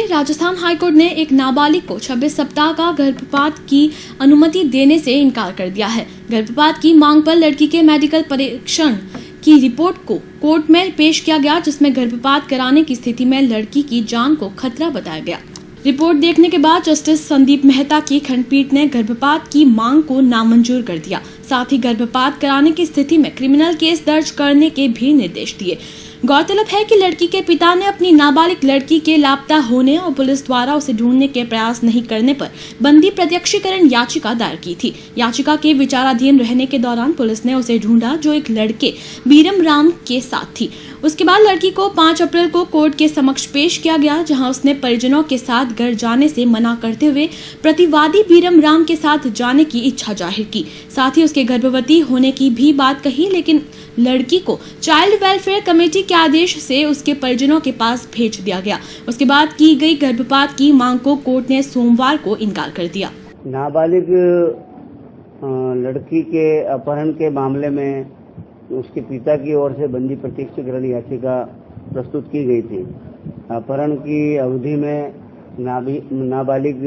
Rajasthan high court ने एक नाबालिग को 26 सप्ताह का गर्भपात की अनुमति देने से इनकार कर दिया है। गर्भपात की मांग पर लड़की के मेडिकल परीक्षण की रिपोर्ट को कोर्ट में पेश किया गया, जिसमें गर्भपात कराने की स्थिति में लड़की की जान को खतरा बताया गया। रिपोर्ट देखने के बाद जस्टिस संदीप मेहता की खंडपीठ ने गर्भपात की मांग को नामंजूर कर दिया। साथ ही गर्भपात कराने की स्थिति में क्रिमिनल केस दर्ज करने के भी निर्देश दिए। गौरतलब है कि लड़की के पिता ने अपनी नाबालिग लड़की के लापता होने और पुलिस द्वारा उसे ढूंढने के प्रयास नहीं करने पर बंदी प्रत्यक्षीकरण याचिका दायर की थी। याचिका के विचाराधीन रहने के दौरान पुलिस ने उसे ढूंढा, जो एक लड़के बीरम राम के साथ थी। उसके बाद लड़की को 5 अप्रैल को कोर्ट के समक्ष पेश किया गया, जहां उसने परिजनों के साथ घर जाने से मना करते हुए प्रतिवादी बीरम राम के साथ जाने की इच्छा जाहिर की। साथ ही उसके गर्भवती होने की भी बात कही, लेकिन लड़की को चाइल्ड वेलफेयर कमेटी के आदेश से उसके परिजनों के पास भेज दिया गया। उसके बाद की गई गर्भपात की मांग को कोर्ट ने सोमवार को इनकार कर दिया। नाबालिग लड़की के अपहरण के मामले में उसके पिता की ओर से बंदी प्रत्यक्षीकरण याचिका प्रस्तुत की गई थी। अपहरण की अवधि में नाबालिग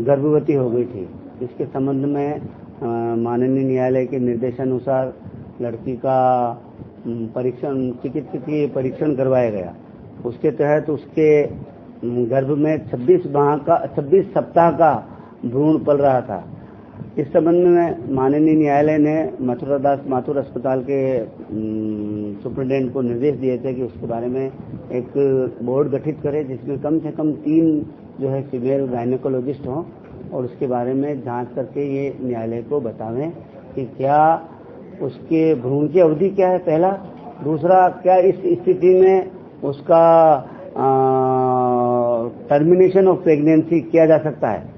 गर्भवती हो गई थी। इसके संबंध में माननीय न्यायालय के निर्देशानुसार लड़की का चिकित्सकीय परीक्षण करवाया गया। उसके तहत उसके गर्भ में 26 सप्ताह का भ्रूण पल रहा था। इस संबंध में माननीय न्यायालय ने मथुरा दास माथुर अस्पताल के सुप्रिंटेंडेंट को निर्देश दिए थे कि उसके बारे में एक बोर्ड गठित करे, जिसमें कम से कम 3 जो है फीमेल गायनेकोलॉजिस्ट हों और उसके बारे में जांच करके ये न्यायालय को बतावें कि क्या उसके भ्रूण की अवधि क्या है, पहला। दूसरा, क्या इस स्थिति में उसका टर्मिनेशन ऑफ प्रेगनेंसी किया जा सकता है,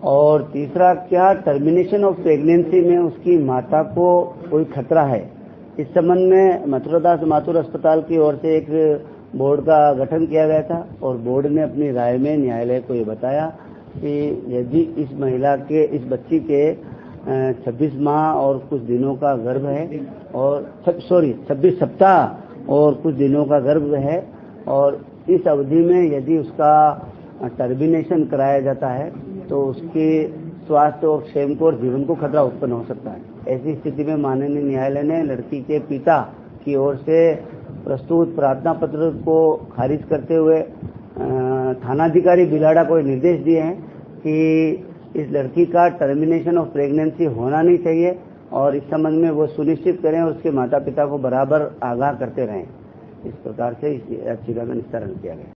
और तीसरा, क्या टर्मिनेशन ऑफ प्रेगनेंसी में उसकी माता को कोई खतरा है। इस संबंध में मथुरा दास माथुर अस्पताल की ओर से एक बोर्ड का गठन किया गया था और बोर्ड ने अपनी राय में न्यायालय को ये बताया कि यदि इस बच्ची के 26 माह और कुछ दिनों का गर्भ है और 26 सप्ताह और कुछ दिनों का गर्भ है, और इस अवधि में यदि उसका टर्मिनेशन कराया जाता है तो उसके स्वास्थ्य और क्षेम को और जीवन को खतरा उत्पन्न हो सकता है। ऐसी स्थिति में माननीय न्यायालय ने लड़की के पिता की ओर से प्रस्तुत प्रार्थना पत्र को खारिज करते हुए थानाधिकारी बिलाड़ा को निर्देश दिए हैं कि इस लड़की का टर्मिनेशन ऑफ प्रेगनेंसी होना नहीं चाहिए, और इस संबंध में वो सुनिश्चित करें और उसके माता पिता को बराबर आगाह करते रहें। इस प्रकार से इस याचिका का निस्तारण किया गया।